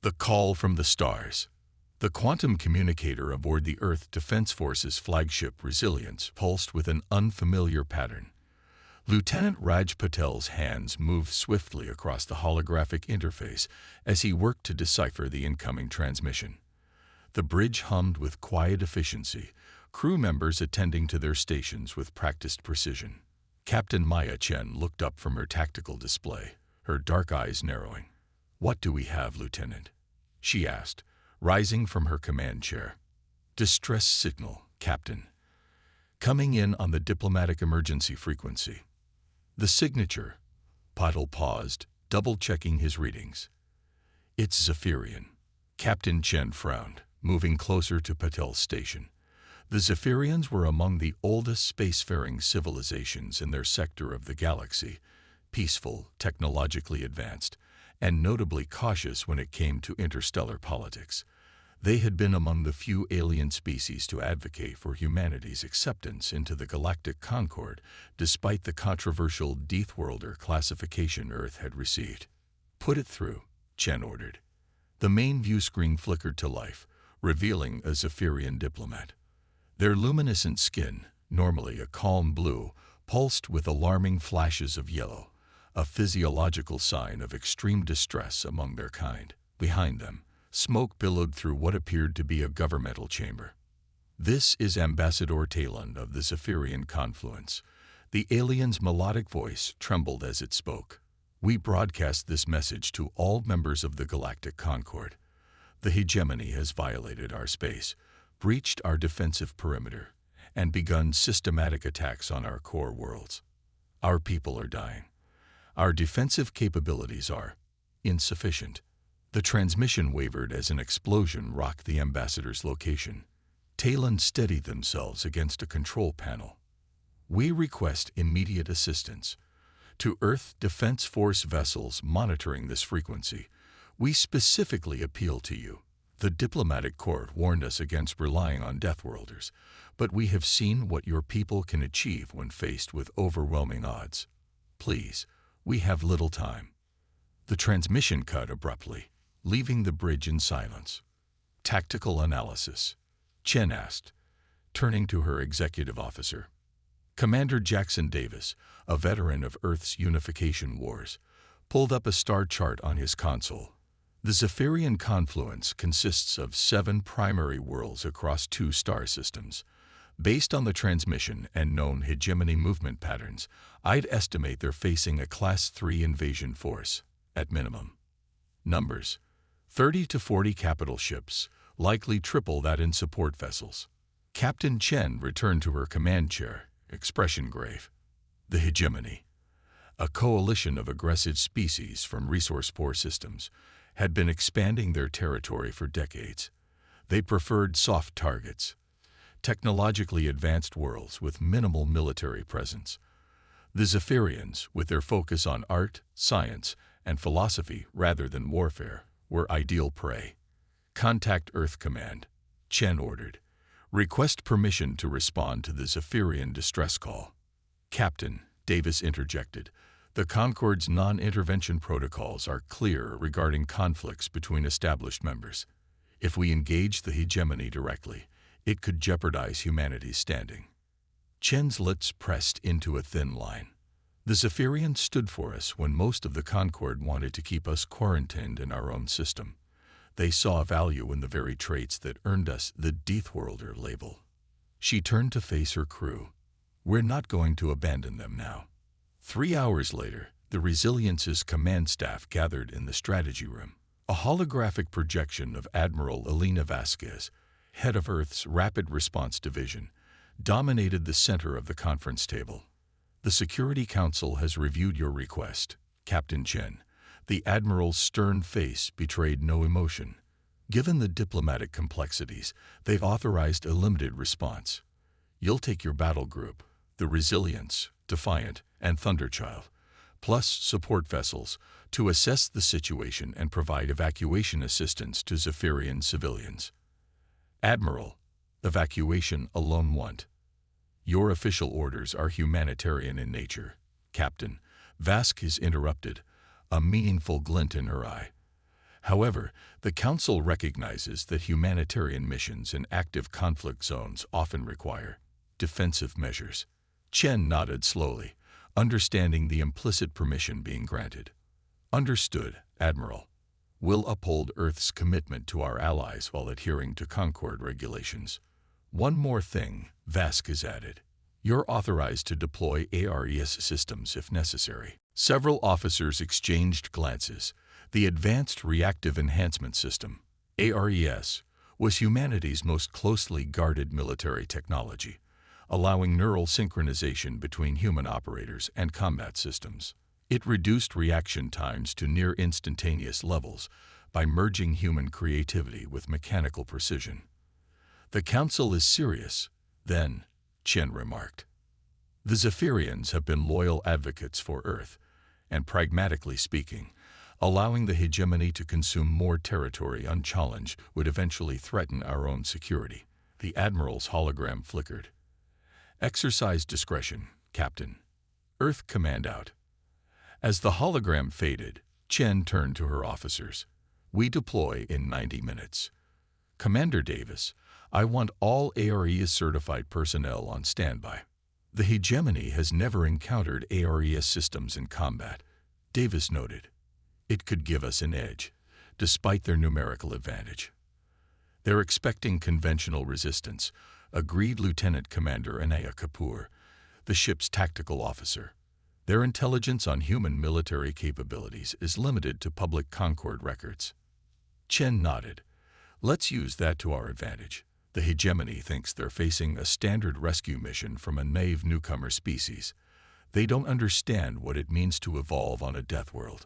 The call from the stars. The quantum communicator aboard the Earth Defense Force's flagship Resilience pulsed with an unfamiliar pattern. Lieutenant Raj Patel's hands moved swiftly across the holographic interface as he worked to decipher the incoming transmission. The bridge hummed with quiet efficiency, crew members attending to their stations with practiced precision. Captain Maya Chen looked up from her tactical display, her dark eyes narrowing. "What do we have, Lieutenant?" she asked, rising from her command chair. "Distress signal, Captain. Coming in on the diplomatic emergency frequency." "The signature." Patel paused, double-checking his readings. "It's Zephyrian." Captain Chen frowned, moving closer to Patel's station. The Zephyrians were among the oldest spacefaring civilizations in their sector of the galaxy, peaceful, technologically advanced, and notably cautious when it came to interstellar politics. They had been among the few alien species to advocate for humanity's acceptance into the galactic concord, despite the controversial Deathworlder classification Earth had received. "Put it through," Chen ordered. The main view screen flickered to life, revealing a Zephyrian diplomat. Their luminescent skin, normally a calm blue, pulsed with alarming flashes of yellow, a physiological sign of extreme distress among their kind. Behind them, smoke billowed through what appeared to be a governmental chamber. "This is Ambassador Talon of the Zephyrian Confluence." The alien's melodic voice trembled as it spoke. "We broadcast this message to all members of the Galactic Concord. The hegemony has violated our space, breached our defensive perimeter, and begun systematic attacks on our core worlds. Our people are dying. Our defensive capabilities are insufficient." The transmission wavered as an explosion rocked the ambassador's location. Talon steadied themselves against a control panel. "We request immediate assistance. To Earth Defense Force vessels monitoring this frequency, we specifically appeal to you. The diplomatic court warned us against relying on Deathworlders, but we have seen what your people can achieve when faced with overwhelming odds. Please, we have little time." The transmission cut abruptly, leaving the bridge in silence. "Tactical analysis?" Chen asked, turning to her executive officer. Commander Jackson Davis, a veteran of Earth's unification wars, pulled up a star chart on his console. The Zephyrian Confluence consists of 7 primary worlds across 2 star systems. Based on the transmission and known hegemony movement patterns, I'd estimate they're facing a Class 3 invasion force, at minimum. Numbers: 30 to 40 capital ships, likely triple that in support vessels. Captain Chen returned to her command chair, expression grave. The hegemony, a coalition of aggressive species from resource-poor systems, had been expanding their territory for decades. They preferred soft targets, technologically advanced worlds with minimal military presence. The Zephyrians, with their focus on art, science, and philosophy rather than warfare, were ideal prey. "Contact Earth Command," Chen ordered. "Request permission to respond to the Zephyrian distress call." "Captain," Davis interjected, "the Concord's non-intervention protocols are clear regarding conflicts between established members. If we engage the hegemony directly, it could jeopardize humanity's standing." Chen's lips pressed into a thin line. "The Zephyrians stood for us when most of the Concord wanted to keep us quarantined in our own system. They saw value in the very traits that earned us the Deathworlder label." She turned to face her crew. "We're not going to abandon them now." 3 hours later, the Resilience's command staff gathered in the strategy room. A holographic projection of Admiral Elena Vasquez, head of Earth's Rapid Response Division, dominated the center of the conference table. "The Security Council has reviewed your request, Captain Chen." The Admiral's stern face betrayed no emotion. "Given the diplomatic complexities, they've authorized a limited response. You'll take your battle group, the Resilience, Defiant, and Thunderchild, plus support vessels, to assess the situation and provide evacuation assistance to Zephyrian civilians." "Admiral, evacuation alone won't. Your official orders are humanitarian in nature, Captain," Vasquez interrupted, a meaningful glint in her eye. However, the Council recognizes that humanitarian missions in active conflict zones often require defensive measures. Chen nodded slowly, understanding the implicit permission being granted. Understood, Admiral. We'll uphold Earth's commitment to our allies while adhering to Concord regulations. One more thing, Vasquez added. You're authorized to deploy ARES systems if necessary. Several officers exchanged glances. The Advanced Reactive Enhancement System, ARES, was humanity's most closely guarded military technology, allowing neural synchronization between human operators and combat systems. It reduced reaction times to near instantaneous levels by merging human creativity with mechanical precision. The Council is serious, then, Chen remarked. The Zephyrians have been loyal advocates for Earth, and pragmatically speaking, allowing the hegemony to consume more territory unchallenged would eventually threaten our own security. The Admiral's hologram flickered. Exercise discretion, Captain. Earth command out. As the hologram faded, Chen turned to her officers. We deploy in 90 minutes. Commander Davis, I want all ARES-certified personnel on standby. The hegemony has never encountered ARES systems in combat, Davis noted. It could give us an edge, despite their numerical advantage. They're expecting conventional resistance, agreed Lieutenant Commander Anaya Kapoor, the ship's tactical officer. Their intelligence on human military capabilities is limited to public Concord records. Chen nodded. Let's use that to our advantage. The hegemony thinks they're facing a standard rescue mission from a naive newcomer species. They don't understand what it means to evolve on a death world,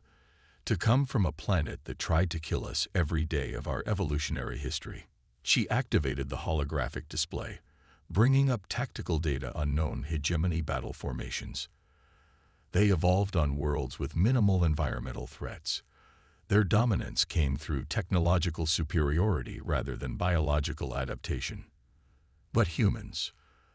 to come from a planet that tried to kill us every day of our evolutionary history. She activated the holographic display, bringing up tactical data on known hegemony battle formations. They evolved on worlds with minimal environmental threats. Their dominance came through technological superiority rather than biological adaptation. But humans,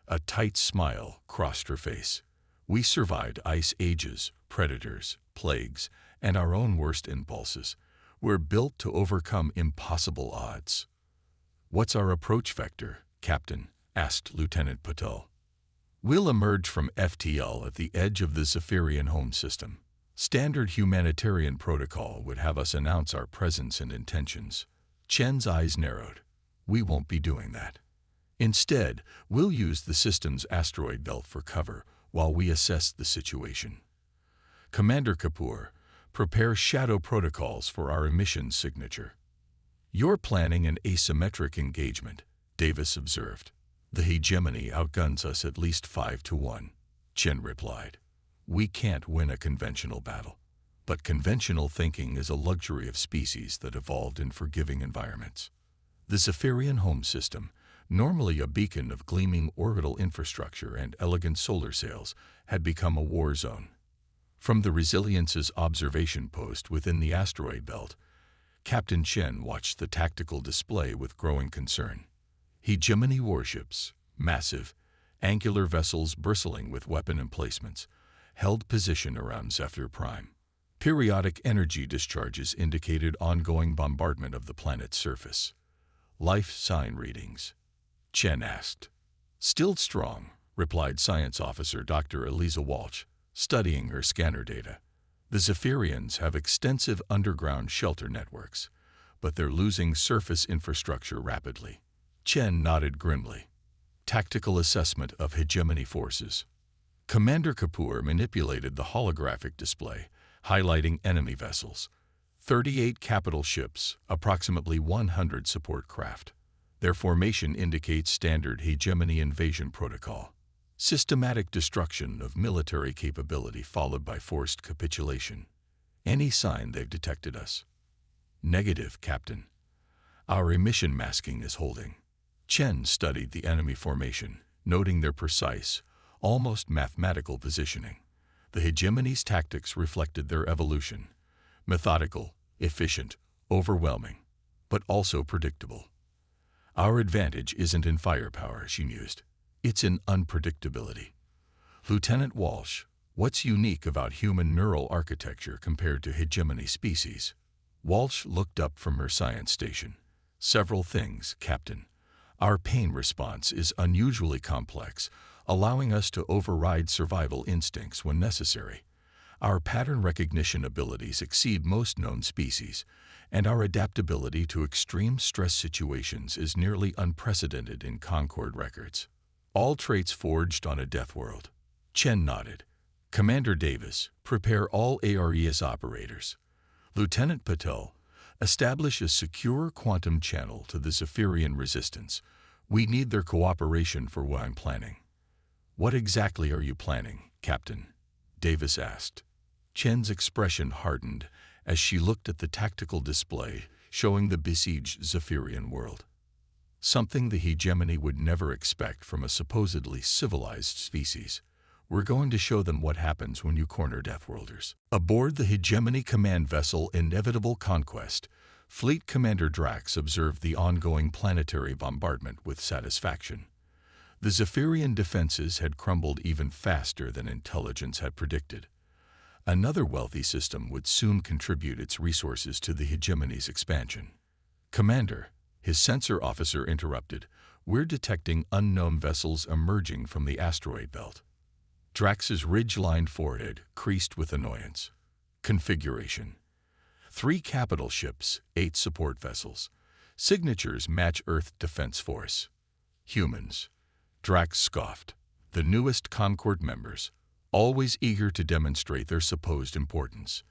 a tight smile crossed her face. We survived ice ages, predators, plagues, and our own worst impulses. We're built to overcome impossible odds. What's our approach vector, Captain? Asked Lieutenant Patel. We'll emerge from FTL at the edge of the Zephyrian home system. Standard humanitarian protocol would have us announce our presence and intentions. Chen's eyes narrowed. We won't be doing that. Instead, we'll use the system's asteroid belt for cover while we assess the situation. Commander Kapoor, prepare shadow protocols for our emissions signature. You're planning an asymmetric engagement, Davis observed. The hegemony outguns us at least 5-1, Chen replied. We can't win a conventional battle, but conventional thinking is a luxury of species that evolved in forgiving environments. The Zephyrian home system, normally a beacon of gleaming orbital infrastructure and elegant solar sails, had become a war zone. From the Resilience's observation post within the asteroid belt, Captain Chen watched the tactical display with growing concern. Hegemony warships, massive, angular vessels bristling with weapon emplacements, held position around Zephyr Prime. Periodic energy discharges indicated ongoing bombardment of the planet's surface. Life sign readings, Chen asked. Still strong, replied Science Officer Dr. Eliza Walsh, studying her scanner data. The Zephyrians have extensive underground shelter networks, but they're losing surface infrastructure rapidly. Chen nodded grimly. Tactical assessment of hegemony forces. Commander Kapoor manipulated the holographic display, highlighting enemy vessels. 38 capital ships, approximately 100 support craft. Their formation indicates standard hegemony invasion protocol. Systematic destruction of military capability followed by forced capitulation. Any sign they've detected us? Negative, Captain. Our emission masking is holding. Chen studied the enemy formation, noting their precise, almost mathematical positioning. The hegemony's tactics reflected their evolution. Methodical, efficient, overwhelming, but also predictable. Our advantage isn't in firepower, she mused. It's in unpredictability. Lieutenant Walsh, what's unique about human neural architecture compared to hegemony species? Walsh looked up from her science station. "Several things, Captain. Our pain response is unusually complex, allowing us to override survival instincts when necessary. Our pattern recognition abilities exceed most known species, and our adaptability to extreme stress situations is nearly unprecedented in Concord records. All traits forged on a death world." Chen nodded. "Commander Davis, prepare all ARES operators. Lieutenant Patel, establish a secure quantum channel to the Zephyrian resistance. We need their cooperation for what I'm planning." "What exactly are you planning, Captain?" Davis asked. Chen's expression hardened as she looked at the tactical display showing the besieged Zephyrian world. Something the hegemony would never expect from a supposedly civilized species. "We're going to show them what happens when you corner Deathworlders." Aboard the hegemony command vessel Inevitable Conquest, Fleet Commander Drax observed the ongoing planetary bombardment with satisfaction. The Zephyrian defenses had crumbled even faster than intelligence had predicted. Another wealthy system would soon contribute its resources to the hegemony's expansion. "Commander," his sensor officer interrupted, "we're detecting unknown vessels emerging from the asteroid belt." Drax's ridge-lined forehead creased with annoyance. "Configuration: 3 capital ships, 8 support vessels. Signatures match Earth Defense Force. Humans." Drax scoffed. "The newest Concord members, always eager to demonstrate their supposed importance."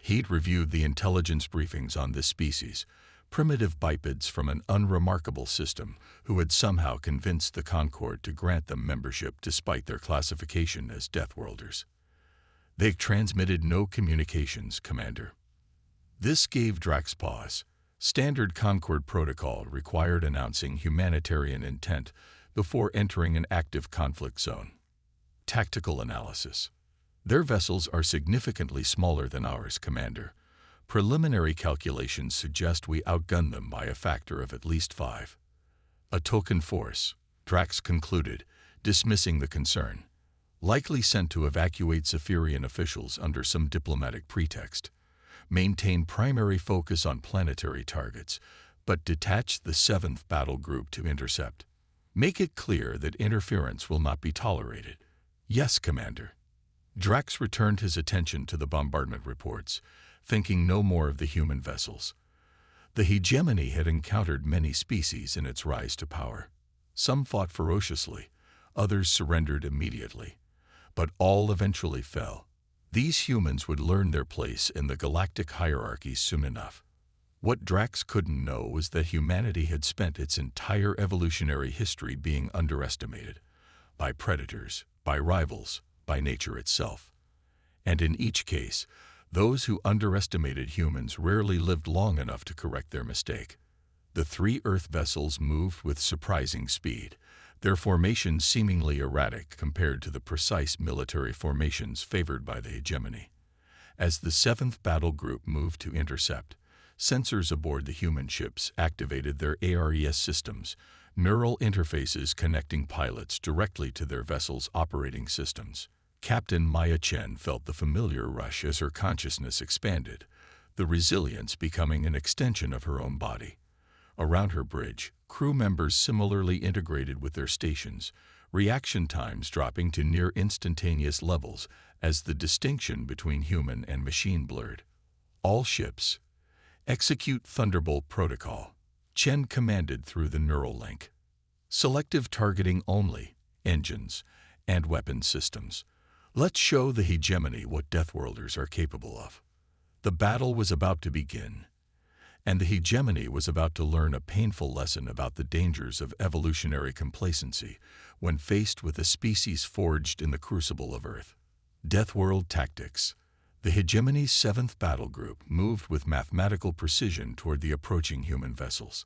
He'd reviewed the intelligence briefings on this species, primitive bipeds from an unremarkable system who had somehow convinced the Concord to grant them membership despite their classification as Deathworlders. "They transmitted no communications, Commander." This gave Drax pause. Standard Concord protocol required announcing humanitarian intent before entering an active conflict zone. Tactical analysis: "Their vessels are significantly smaller than ours, Commander. Preliminary calculations suggest we outgun them by a factor of at least 5. "A token force," Drax concluded, dismissing the concern. "Likely sent to evacuate Zephyrian officials under some diplomatic pretext. Maintain primary focus on planetary targets, but detach the 7th Battle Group to intercept. Make it clear that interference will not be tolerated." "Yes, Commander." Drax returned his attention to the bombardment reports, thinking no more of the human vessels. The hegemony had encountered many species in its rise to power. Some fought ferociously, others surrendered immediately, but all eventually fell. These humans would learn their place in the galactic hierarchy soon enough. What Drax couldn't know was that humanity had spent its entire evolutionary history being underestimated by predators, by rivals, by nature itself. And in each case, those who underestimated humans rarely lived long enough to correct their mistake. The 3 Earth vessels moved with surprising speed, their formations seemingly erratic compared to the precise military formations favored by the hegemony. As the 7th Battle Group moved to intercept, sensors aboard the human ships activated their ARES systems, neural interfaces connecting pilots directly to their vessels' operating systems. Captain Maya Chen felt the familiar rush as her consciousness expanded, the resilience becoming an extension of her own body. Around her bridge, crew members similarly integrated with their stations, reaction times dropping to near instantaneous levels as the distinction between human and machine blurred. "All ships, execute Thunderbolt protocol," Chen commanded through the neural link. "Selective targeting only, engines, and weapon systems. Let's show the hegemony what Deathworlders are capable of." The battle was about to begin, and the hegemony was about to learn a painful lesson about the dangers of evolutionary complacency when faced with a species forged in the crucible of Earth. Deathworld tactics. The hegemony's 7th Battle Group moved with mathematical precision toward the approaching human vessels.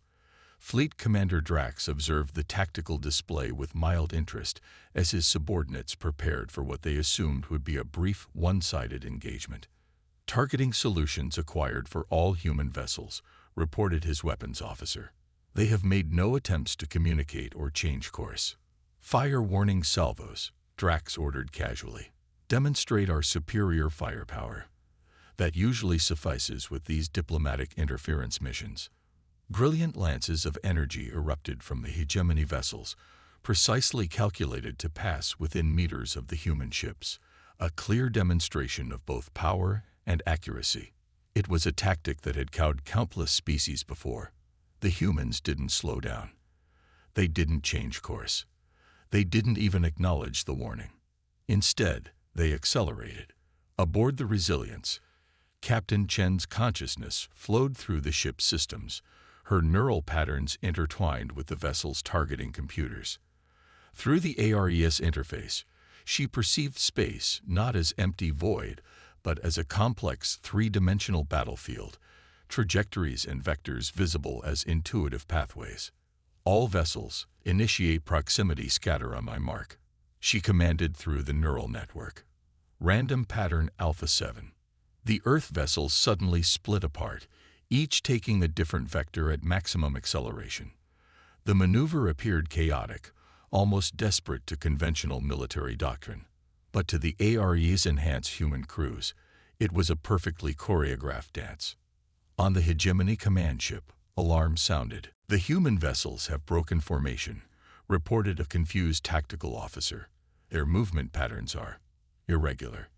Fleet Commander Drax observed the tactical display with mild interest as his subordinates prepared for what they assumed would be a brief, one-sided engagement. "Targeting solutions acquired for all human vessels," reported his weapons officer. "They have made no attempts to communicate or change course." "Fire warning salvos," Drax ordered casually. "Demonstrate our superior firepower." That usually suffices with these diplomatic interference missions. Brilliant lances of energy erupted from the hegemony vessels, precisely calculated to pass within meters of the human ships, a clear demonstration of both power and accuracy. It was a tactic that had cowed countless species before. The humans didn't slow down. They didn't change course. They didn't even acknowledge the warning. Instead, they accelerated. Aboard the Resilience, Captain Chen's consciousness flowed through the ship's systems, her neural patterns intertwined with the vessel's targeting computers. Through the ARES interface, she perceived space not as empty void, but as a complex three-dimensional battlefield, trajectories and vectors visible as intuitive pathways. All vessels, initiate proximity scatter on my mark, she commanded through the neural network. Random pattern Alpha 7. The Earth vessels suddenly split apart, each taking a different vector at maximum acceleration. The maneuver appeared chaotic, almost desperate to conventional military doctrine. But to the ARE's enhanced human crews, it was a perfectly choreographed dance. On the Hegemony command ship, alarms sounded. The human vessels have broken formation, reported a confused tactical officer. Their movement patterns are irregular.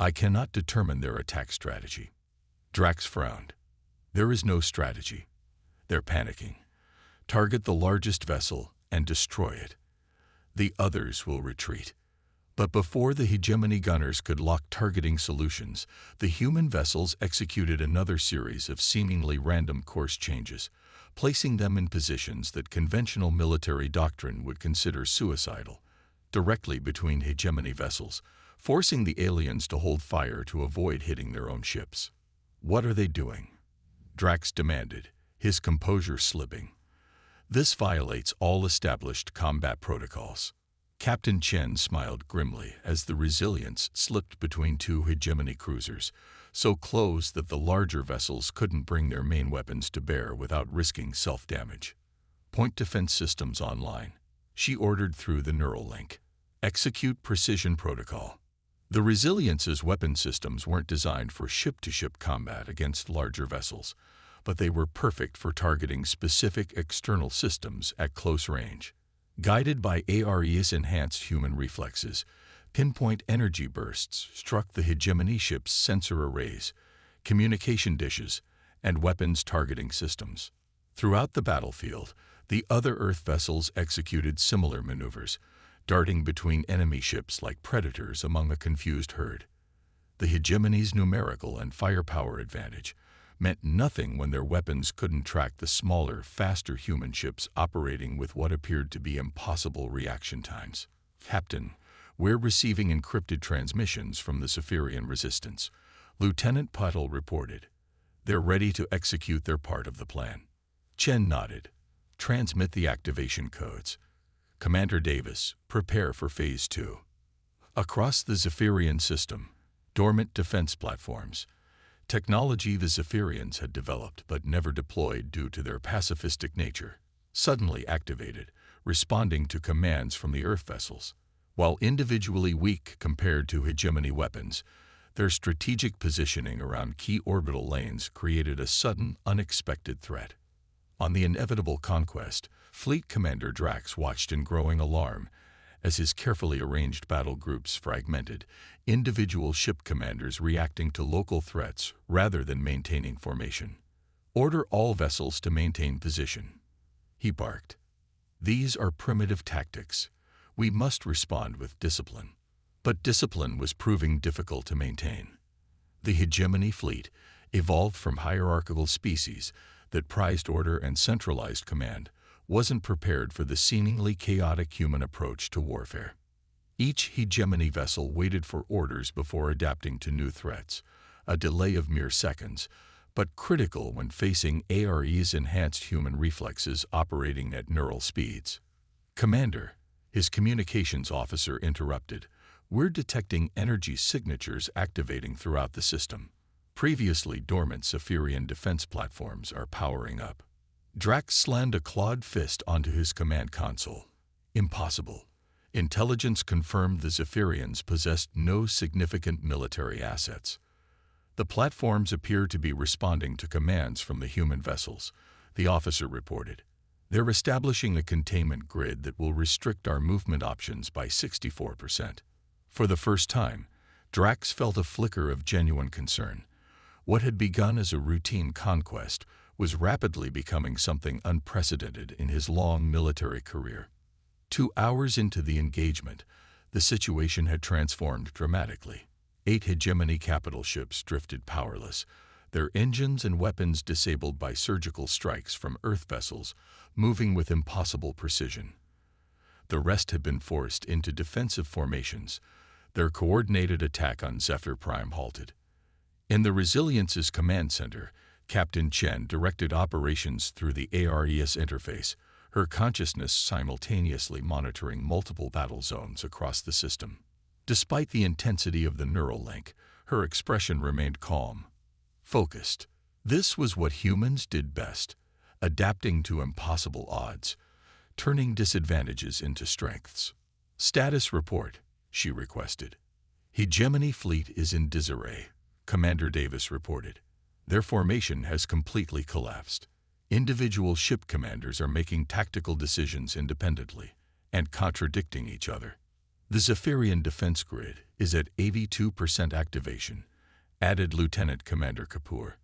I cannot determine their attack strategy. Drax frowned. There is no strategy. They're panicking. Target the largest vessel and destroy it. The others will retreat. But before the hegemony gunners could lock targeting solutions, the human vessels executed another series of seemingly random course changes, placing them in positions that conventional military doctrine would consider suicidal, directly between hegemony vessels, forcing the aliens to hold fire to avoid hitting their own ships. What are they doing? Drax demanded, his composure slipping. This violates all established combat protocols. Captain Chen smiled grimly as the Resilience slipped between two hegemony cruisers, so close that the larger vessels couldn't bring their main weapons to bear without risking self-damage. Point defense systems online, she ordered through the neural link. Execute precision protocol. The Resilience's weapon systems weren't designed for ship-to-ship combat against larger vessels, but they were perfect for targeting specific external systems at close range. Guided by ARE's enhanced human reflexes, pinpoint energy bursts struck the hegemony ship's sensor arrays, communication dishes, and weapons targeting systems. Throughout the battlefield, the other Earth vessels executed similar maneuvers, darting between enemy ships like predators among a confused herd. The hegemony's numerical and firepower advantage meant nothing when their weapons couldn't track the smaller, faster human ships operating with what appeared to be impossible reaction times. Captain, we're receiving encrypted transmissions from the Zephyrian resistance, Lieutenant Puddle reported. They're ready to execute their part of the plan. Chen nodded. Transmit the activation codes. Commander Davis, prepare for Phase 2. Across the Zephyrian system, dormant defense platforms, technology the Zephyrians had developed but never deployed due to their pacifistic nature, suddenly activated, responding to commands from the Earth vessels. While individually weak compared to hegemony weapons, their strategic positioning around key orbital lanes created a sudden, unexpected threat. On the inevitable conquest, Fleet Commander Drax watched in growing alarm as his carefully arranged battle groups fragmented, individual ship commanders reacting to local threats rather than maintaining formation. Order all vessels to maintain position, he barked. These are primitive tactics. We must respond with discipline. But discipline was proving difficult to maintain. The hegemony fleet evolved from hierarchical species that prized order and centralized command, wasn't prepared for the seemingly chaotic human approach to warfare. Each hegemony vessel waited for orders before adapting to new threats, a delay of mere seconds, but critical when facing ARE's enhanced human reflexes operating at neural speeds. Commander, his communications officer interrupted, we're detecting energy signatures activating throughout the system. Previously dormant Zephyrian defense platforms are powering up. Drax slammed a clawed fist onto his command console. Impossible. Intelligence confirmed the Zephyrians possessed no significant military assets. The platforms appear to be responding to commands from the human vessels, the officer reported. They're establishing a containment grid that will restrict our movement options by 64%. For the first time, Drax felt a flicker of genuine concern. What had begun as a routine conquest was rapidly becoming something unprecedented in his long military career. 2 hours into the engagement, the situation had transformed dramatically. 8 hegemony capital ships drifted powerless, their engines and weapons disabled by surgical strikes from Earth vessels, moving with impossible precision. The rest had been forced into defensive formations, their coordinated attack on Zephyr Prime halted. In the Resilience's command center, Captain Chen directed operations through the ARES interface, her consciousness simultaneously monitoring multiple battle zones across the system. Despite the intensity of the neural link, her expression remained calm, focused. This was what humans did best, adapting to impossible odds, turning disadvantages into strengths. "Status report," she requested. "Hegemony fleet is in disarray," Commander Davis reported. "Their formation has completely collapsed. Individual ship commanders are making tactical decisions independently and contradicting each other. The Zephyrian defense grid is at 82% activation," added Lieutenant Commander Kapoor.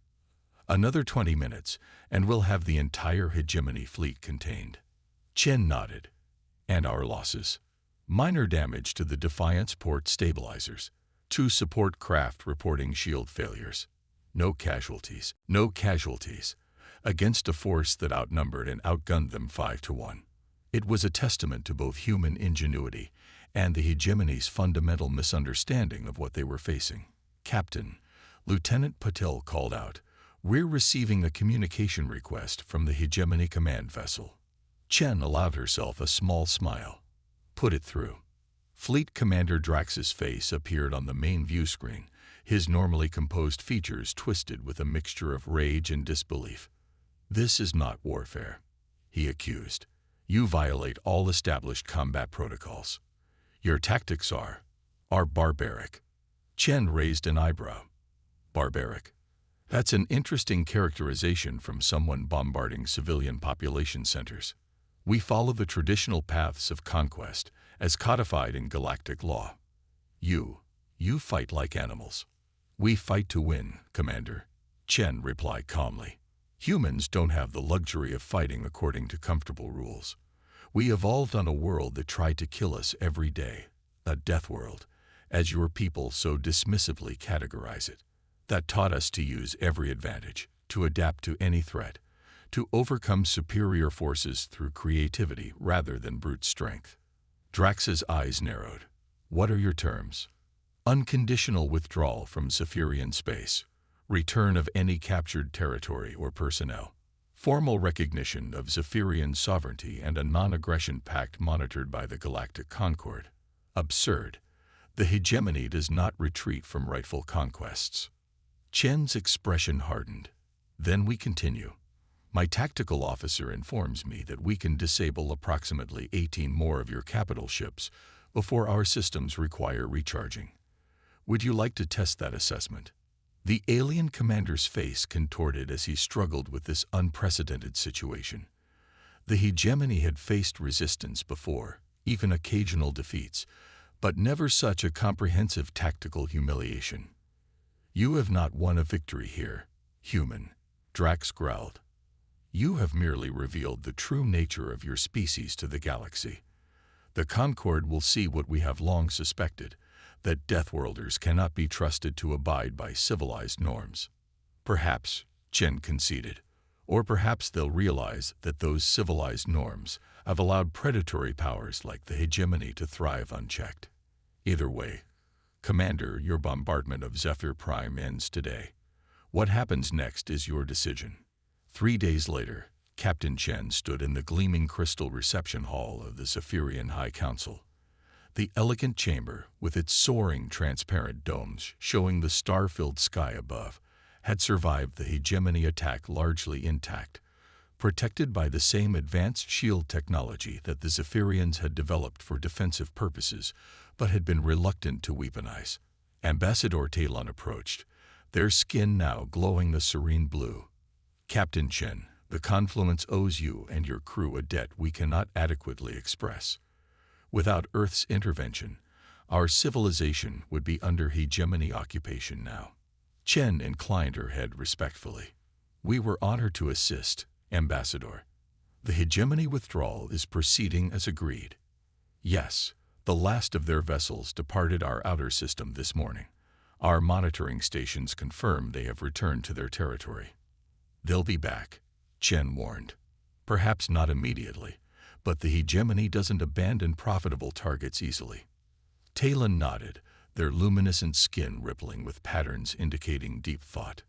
"Another 20 minutes, and we'll have the entire hegemony fleet contained." Chen nodded. "And our losses?" "Minor damage to the Defiance port stabilizers. 2 support craft reporting shield failures. No casualties. No casualties. Against a force that outnumbered and outgunned them 5-1. It was a testament to both human ingenuity and the hegemony's fundamental misunderstanding of what they were facing. "Captain," Lieutenant Patel called out, "we're receiving a communication request from the hegemony command vessel." Chen allowed herself a small smile. "Put it through." Fleet Commander Drax's face appeared on the main view screen, his normally composed features twisted with a mixture of rage and disbelief. "This is not warfare," he accused. "You violate all established combat protocols. Your tactics are barbaric." Chen raised an eyebrow. "Barbaric? That's an interesting characterization from someone bombarding civilian population centers. We follow the traditional paths of conquest, as codified in galactic law. You fight like animals." "We fight to win, Commander," Chen replied calmly. "Humans don't have the luxury of fighting according to comfortable rules. We evolved on a world that tried to kill us every day, a death world, as your people so dismissively categorize it, that taught us to use every advantage, to adapt to any threat, to overcome superior forces through creativity rather than brute strength." Drax's eyes narrowed. "What are your terms?" "Unconditional withdrawal from Zephyrian space, return of any captured territory or personnel, formal recognition of Zephyrian sovereignty, and a non-aggression pact monitored by the Galactic Concord." Absurd. The hegemony does not retreat from rightful conquests. Chen's expression hardened. "Then we continue. My tactical officer informs me that we can disable approximately 18 more of your capital ships before our systems require recharging. Would you like to test that assessment?" The alien commander's face contorted as he struggled with this unprecedented situation. The hegemony had faced resistance before, even occasional defeats, but never such a comprehensive tactical humiliation. "You have not won a victory here, human," Drax growled. "You have merely revealed the true nature of your species to the galaxy. The Concord will see what we have long suspected, that Deathworlders cannot be trusted to abide by civilized norms." "Perhaps," Chen conceded, "or perhaps they'll realize that those civilized norms have allowed predatory powers like the hegemony to thrive unchecked. Either way, Commander, your bombardment of Zephyr Prime ends today. What happens next is your decision." 3 days later, Captain Chen stood in the gleaming crystal reception hall of the Zephyrian High Council. The elegant chamber, with its soaring transparent domes showing the star-filled sky above, had survived the hegemony attack largely intact, protected by the same advanced shield technology that the Zephyrians had developed for defensive purposes, but had been reluctant to weaponize. Ambassador Talon approached, their skin now glowing the serene blue. Captain Chen, the confluence owes you and your crew a debt we cannot adequately express. Without Earth's intervention, our civilization would be under hegemony occupation now. Chen inclined her head respectfully. We were honored to assist, Ambassador. The hegemony withdrawal is proceeding as agreed. Yes, the last of their vessels departed our outer system this morning. Our monitoring stations confirm they have returned to their territory. They'll be back, Chen warned. Perhaps not immediately, but the hegemony doesn't abandon profitable targets easily. Talon nodded, their luminescent skin rippling with patterns indicating deep thought.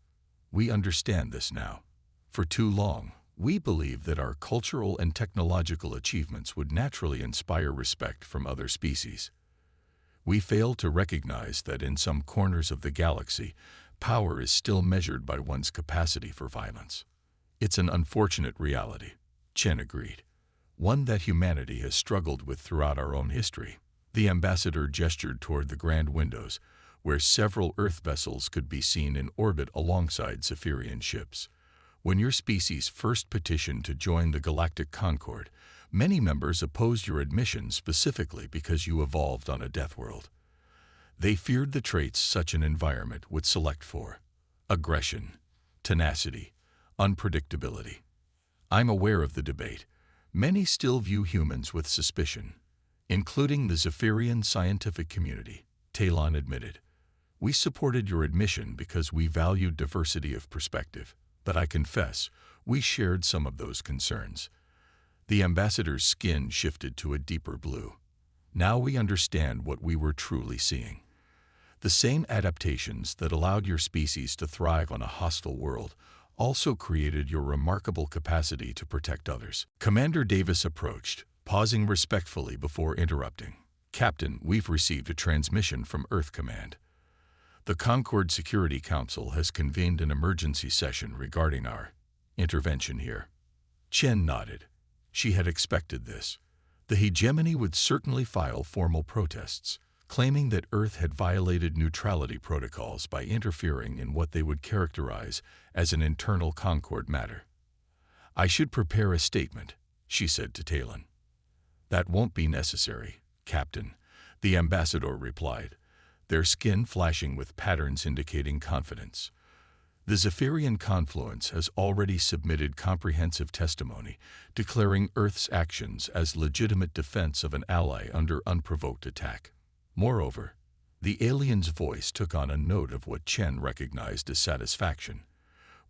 We understand this now. For too long, we believed that our cultural and technological achievements would naturally inspire respect from other species. We failed to recognize that in some corners of the galaxy, power is still measured by one's capacity for violence. It's an unfortunate reality, Chen agreed, one that humanity has struggled with throughout our own history. The ambassador gestured toward the grand windows, where several Earth vessels could be seen in orbit alongside Zephyrian ships. When your species first petitioned to join the Galactic Concord, many members opposed your admission specifically because you evolved on a Deathworld. They feared the traits such an environment would select for: aggression, tenacity, unpredictability. I'm aware of the debate. Many still view humans with suspicion, including the Zephyrian scientific community, Talon admitted. We supported your admission because we valued diversity of perspective, but I confess, we shared some of those concerns. The ambassador's skin shifted to a deeper blue. Now we understand what we were truly seeing. The same adaptations that allowed your species to thrive on a hostile world also created your remarkable capacity to protect others. Commander Davis approached, pausing respectfully before interrupting. Captain, we've received a transmission from Earth Command. The Concord Security Council has convened an emergency session regarding our intervention here. Chen nodded. She had expected this. The hegemony would certainly file formal protests, claiming that Earth had violated neutrality protocols by interfering in what they would characterize as an internal Concord matter. I should prepare a statement, she said to Talon. That won't be necessary, Captain, the ambassador replied, their skin flashing with patterns indicating confidence. The Zephyrian Confluence has already submitted comprehensive testimony, declaring Earth's actions as legitimate defense of an ally under unprovoked attack. Moreover, the alien's voice took on a note of what Chen recognized as satisfaction.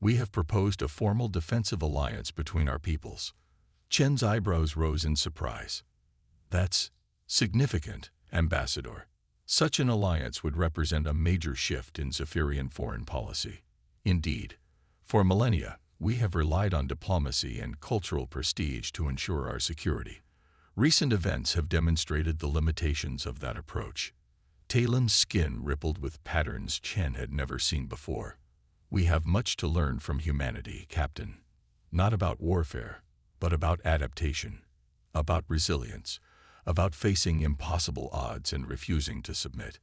We have proposed a formal defensive alliance between our peoples. Chen's eyebrows rose in surprise. That's significant, Ambassador. Such an alliance would represent a major shift in Zephyrian foreign policy. Indeed, for millennia, we have relied on diplomacy and cultural prestige to ensure our security. Recent events have demonstrated the limitations of that approach. Talon's skin rippled with patterns Chen had never seen before. We have much to learn from humanity, Captain. Not about warfare, but about adaptation, about resilience, about facing impossible odds and refusing to submit.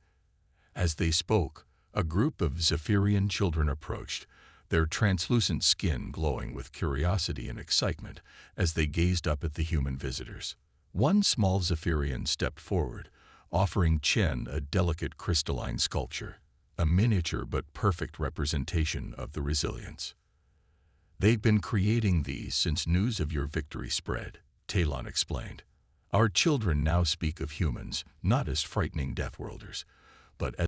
As they spoke, a group of Zephyrian children approached, their translucent skin glowing with curiosity and excitement as they gazed up at the human visitors. One small Zephyrian stepped forward, offering Chen a delicate crystalline sculpture, a miniature but perfect representation of the resilience. They've been creating these since news of your victory spread, Talon explained. Our children now speak of humans not as frightening Deathworlders, but as